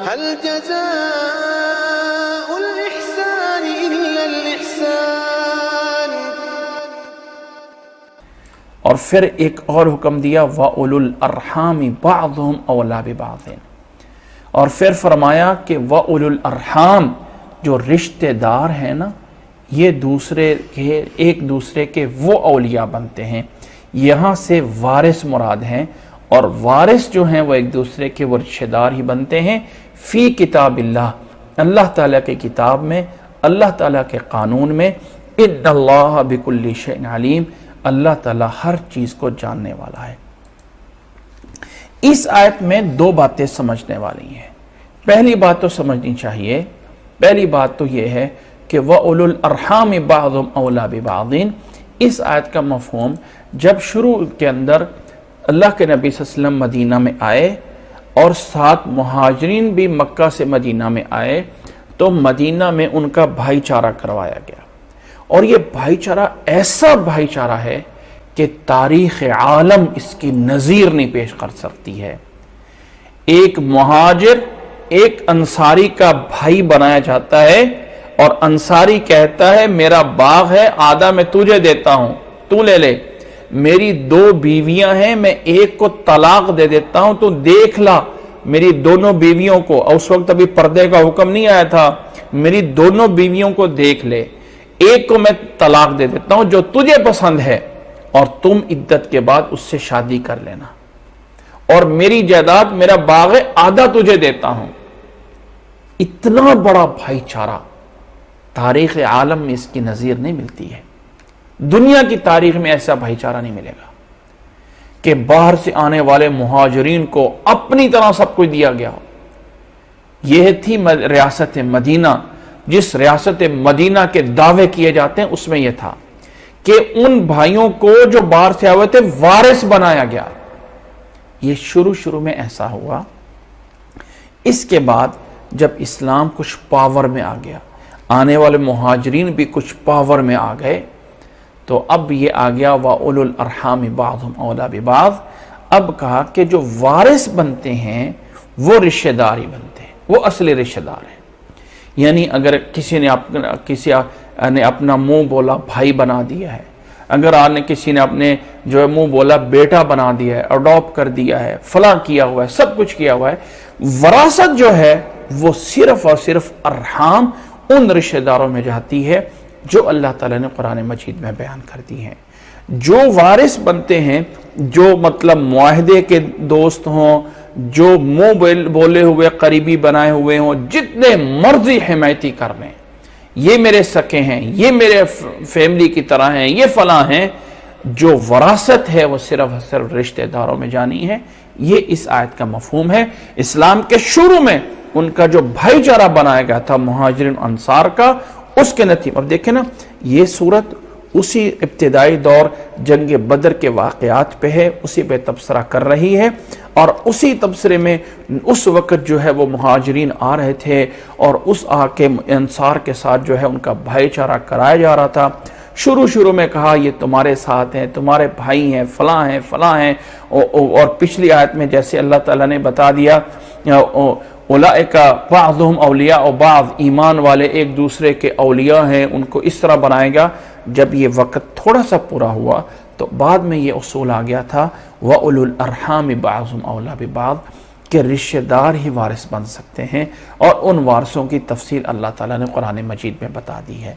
هل جزاء الإحسان إلا الإحسان. اور پھر ایک اور حکم دیا وَأُولُو الْأَرْحَامِ بَعْضُهُمْ أَوْلَىٰ بِبَعْضٍ، اور پھر فرمایا کہ وَأُولُو الْأَرْحَامِ، جو رشتہ دار ہیں نا، یہ ایک دوسرے کے وہ اولیاء بنتے ہیں. یہاں سے وارث مراد ہیں، اور وارث جو ہیں وہ ایک دوسرے کے وہ رشتہ دار ہی بنتے ہیں فی کتاب اللہ، اللہ تعالیٰ کے کتاب میں، اللہ تعالیٰ کے قانون میں. ان اللہ بکل شیء علیم، اللہ تعالیٰ ہر چیز کو جاننے والا ہے. اس آیت میں دو باتیں سمجھنے والی ہیں. پہلی بات تو سمجھنی چاہیے، پہلی بات تو یہ ہے کہ وَأُولُو الْأَرْحَامِ بَعْضُهُمْ أَوْلَىٰ بِبَعْضٍ. اس آیت کا مفہوم جب شروع کے اندر اللہ کے نبی صلی اللہ علیہ وسلم مدینہ میں آئے اور ساتھ مہاجرین بھی مکہ سے مدینہ میں آئے تو مدینہ میں ان کا بھائی چارہ کروایا گیا. اور یہ بھائی چارہ ایسا بھائی چارہ ہے کہ تاریخ عالم اس کی نظیر نہیں پیش کر سکتی ہے. ایک مہاجر ایک انصاری کا بھائی بنایا جاتا ہے، اور انصاری کہتا ہے میرا باغ ہے، آدھا میں تجھے دیتا ہوں، تو لے لے. میری 2 بیویاں ہیں، میں ایک کو طلاق دے دیتا ہوں، تو دیکھ لا میری دونوں بیویوں کو. اس وقت ابھی پردے کا حکم نہیں آیا تھا. میری دونوں بیویوں کو دیکھ لے، ایک کو میں طلاق دے دیتا ہوں جو تجھے پسند ہے، اور تم عدت کے بعد اس سے شادی کر لینا، اور میری جائیداد میرا باغ ہے، آدھا تجھے دیتا ہوں. اتنا بڑا بھائی چارہ تاریخ عالم میں اس کی نظیر نہیں ملتی ہے. دنیا کی تاریخ میں ایسا بھائی چارہ نہیں ملے گا کہ باہر سے آنے والے مہاجرین کو اپنی طرح سب کچھ دیا گیا. یہ تھی ریاست مدینہ. جس ریاست مدینہ کے دعوے کیے جاتے ہیں اس میں یہ تھا کہ ان بھائیوں کو جو باہر سے آئے تھے وارث بنایا گیا. یہ شروع میں ایسا ہوا. اس کے بعد جب اسلام کچھ پاور میں آ گیا، آنے والے مہاجرین بھی کچھ پاور میں آ گئے، تو اب یہ آ گیا وَأُولُو الْأَرْحَامِ بَعْضُهُمْ أَوْلَىٰ بِبَعْضٍ. اب کہا کہ جو وارث بنتے ہیں وہ رشتہ دار ہی بنتے ہیں، وہ اصلی رشتہ دار ہیں. یعنی اگر کسی نے اپنا منہ بولا بھائی بنا دیا ہے، اگر کسی نے اپنے جو ہے منہ بولا بیٹا بنا دیا ہے، اڈاپٹ کر دیا ہے، فلاں کیا ہوا ہے، سب کچھ کیا ہوا ہے، وراثت جو ہے وہ صرف اور صرف ارحام ان رشتہ داروں میں جاتی ہے جو اللہ تعالیٰ نے قرآن مجید میں بیان کر دی ہیں. جو وارث بنتے ہیں، جو مطلب معاہدے کے دوست ہوں، جو منہ بولے ہوئے قریبی بنائے ہوئے ہوں، جتنے مرضی حمایتی کر لیں، یہ میرے سکے ہیں، یہ میرے فیملی کی طرح ہیں، یہ فلاں ہیں، جو وراثت ہے وہ صرف رشتہ داروں میں جانی ہے. یہ اس آیت کا مفہوم ہے. اسلام کے شروع میں ان کا جو بھائی چارہ بنایا گیا تھا مہاجرین انصار کا، اس کے نتیجے اب دیکھیں نا، یہ صورت اسی ابتدائی دور جنگ بدر کے واقعات پہ ہے، اسی پہ تبصرہ کر رہی ہے. اور اسی تبصرے میں اس وقت جو ہے وہ مہاجرین آ رہے تھے اور اس آ کے انصار کے ساتھ جو ہے ان کا بھائی چارہ کرایا جا رہا تھا. شروع میں کہا یہ تمہارے ساتھ ہیں، تمہارے بھائی ہیں، فلاں ہیں فلاں ہیں. اور پچھلی آیت میں جیسے اللہ تعالیٰ نے بتا دیا اولئک بعضهم اولیاء و بعض، ایمان والے ایک دوسرے کے اولیاء ہیں، ان کو اس طرح بنائے گا. جب یہ وقت تھوڑا سا پورا ہوا تو بعد میں یہ اصول آ گیا تھا وَأُولُو الْأَرْحَامِ بَعْضُهُمْ أَوْلَىٰ بِبَعْضٍ، کہ رشتہ دار ہی وارث بن سکتے ہیں. اور ان وارثوں کی تفصیل اللہ تعالیٰ نے قرآن مجید میں بتا دی ہے.